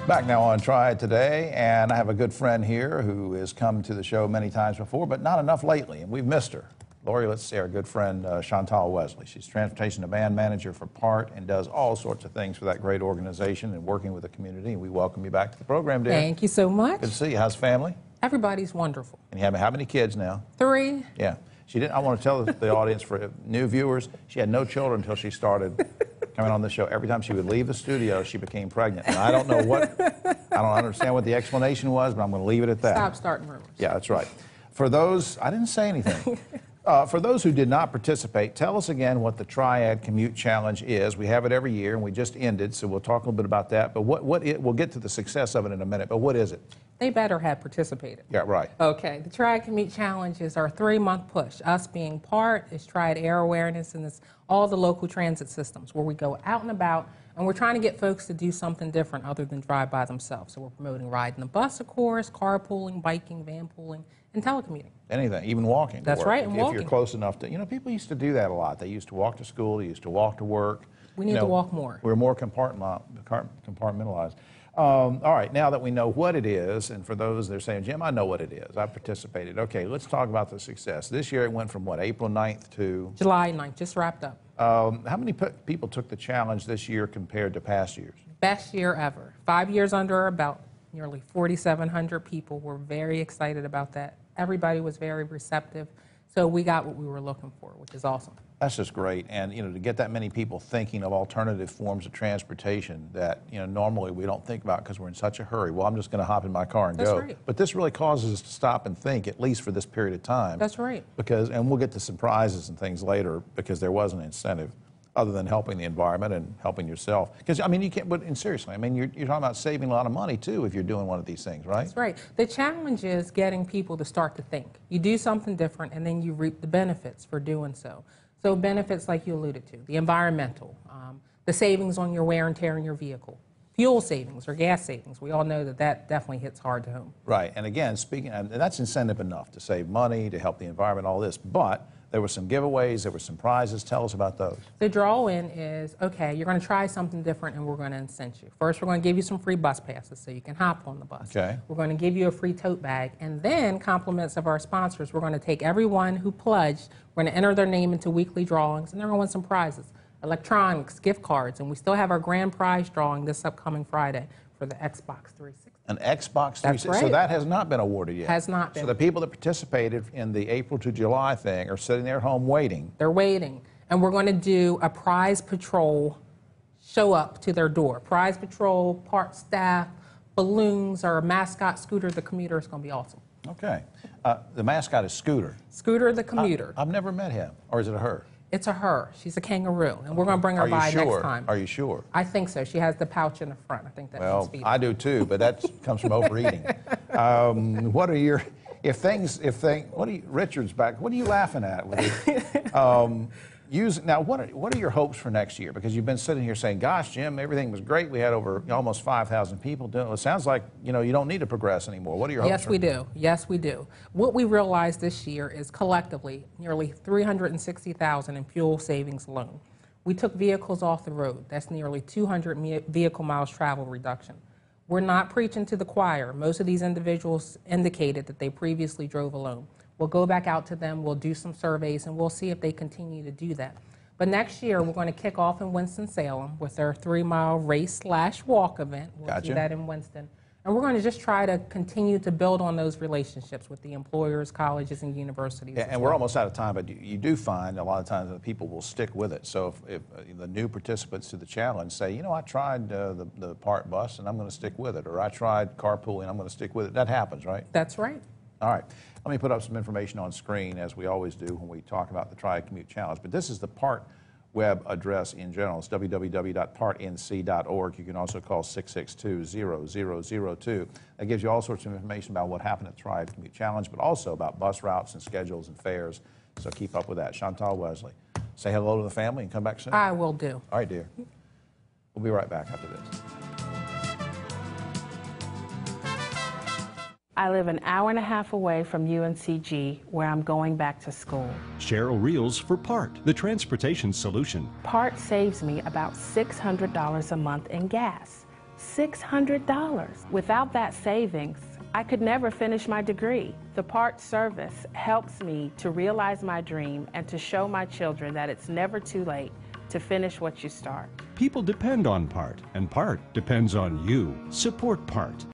Back now on Triad today, and I have a good friend here who has come to the show many times before, but not enough lately, and we've missed her. Lori, let's see, our good friend Chantale Wesley. She's Transportation Demand Manager for PART and does all sorts of things for that great organization and working with the community. And we welcome you back to the program, dear. Thank you so much. Good to see you. How's family? Everybody's wonderful. And you have how many kids now? 3. Yeah. She didn't. I want to tell the audience, for new viewers, she had no children until she started coming on the show. Every time she would leave the studio, she became pregnant. And I don't know what, I don't understand what the explanation was, but I'm going to leave it at that. Stop starting rumors. Yeah, that's right. For those, I didn't say anything. For those who did not participate, tell us again what the Triad Commute Challenge is. We have it every year, and we just ended, so we'll talk a little bit about that. But we'll get to the success of it in a minute, but what is it? They better have participated. Yeah, right. Okay, the Triad Commute Challenge is our 3-month push. Us being PART is Triad Air Awareness, and it's all the local transit systems where we go out and about, and we're trying to get folks to do something different other than drive by themselves. So we're promoting riding the bus, of course, carpooling, biking, van pooling, and telecommuting. Anything, even walking. That's right, and walking. If you're close enough to, people used to do that a lot. They used to walk to school, they used to walk to work. We need to walk more. We're more compartmentalized. All right, now that we know what it is, and for those that are saying, Jim, I know what it is, I've participated. Okay, let's talk about the success. This year it went from what, April 9th to? July 9th, just wrapped up. How many people took the challenge this year compared to past years? Best year ever. 5 years under our belt, nearly 4,700 people. We're very excited about that. Everybody was very receptive, so we got what we were looking for, which is awesome. That's just great, and to get that many people thinking of alternative forms of transportation that normally we don't think about because we're in such a hurry. Well, I'm just going to hop in my car and go. Right. But this really causes us to stop and think, at least for this period of time. That's right. And we'll get to some prizes and things later because there was an incentive other than helping the environment and helping yourself. Because you can't. But seriously, you're talking about saving a lot of money too if you're doing one of these things, right? That's right. The challenge is getting people to start to think. You do something different, and then you reap the benefits for doing so. So benefits like you alluded to, the environmental, the savings on your wear and tear in your vehicle, fuel savings or gas savings. We all know that definitely hits hard to home. Right, and again, and that's incentive enough to save money, to help the environment, all this, but there were some giveaways, there were some prizes. Tell us about those. The draw-in is, okay, you're going to try something different and we're going to incent you. First, we're going to give you some free bus passes so you can hop on the bus. Okay. We're going to give you a free tote bag, and then compliments of our sponsors, we're going to take everyone who pledged, we're going to enter their name into weekly drawings, and they're going to win some prizes. Electronics, gift cards, and we still have our grand prize drawing this upcoming Friday for the Xbox 360. An Xbox 360? That's right. So that has not been awarded yet? Has not been. So the people that participated in the April to July thing are sitting there at home waiting. They're waiting. And we're going to do a prize patrol show up to their door. Prize patrol, PART staff, balloons, our mascot, Scooter the Commuter. It's going to be awesome. Okay. The mascot is Scooter. Scooter the Commuter. I've never met him. Or is it a her? It's a her. She's a kangaroo, and we're going to bring her by next time. Are you sure? I think so. She has the pouch in the front. I think that means feeding. I do too, but that comes from overeating. What are your, Richard's back, what are you laughing at? Now, what are your hopes for next year? Because you've been sitting here saying, gosh, Jim, everything was great. We had over almost 5,000 people doing it. It sounds like, you don't need to progress anymore. What are your hopes? Yes, we do. Yes, we do. What we realized this year is collectively nearly $360,000 in fuel savings alone. We took vehicles off the road. That's nearly 200 vehicle miles travel reduction. We're not preaching to the choir. Most of these individuals indicated that they previously drove alone. We'll go back out to them, we'll do some surveys, and we'll see if they continue to do that. But next year, we're going to kick off in Winston-Salem with our 3-mile race/walk event. We'll do that in Winston. And we're going to just try to continue to build on those relationships with the employers, colleges, and universities. Yeah, and we're almost out of time, but you do find a lot of times that people will stick with it. So if the new participants to the challenge say, I tried the PART bus, and I'm going to stick with it, or I tried carpooling, I'm going to stick with it. That happens, right? That's right. All right. Let me put up some information on screen, as we always do when we talk about the Triad Commute Challenge. But this is the PART web address in general. It's www.partnc.org. You can also call 662-0002. That gives you all sorts of information about what happened at the Triad Commute Challenge, but also about bus routes and schedules and fares. So keep up with that. Chantale Wesley, say hello to the family and come back soon. I will do. All right, dear. We'll be right back after this. I live an hour and a half away from UNCG, where I'm going back to school. Cheryl Reels for PART, the transportation solution. PART saves me about $600 a month in gas. $600. Without that savings, I could never finish my degree. The PART service helps me to realize my dream and to show my children that it's never too late to finish what you start. People depend on PART, and PART depends on you. Support PART.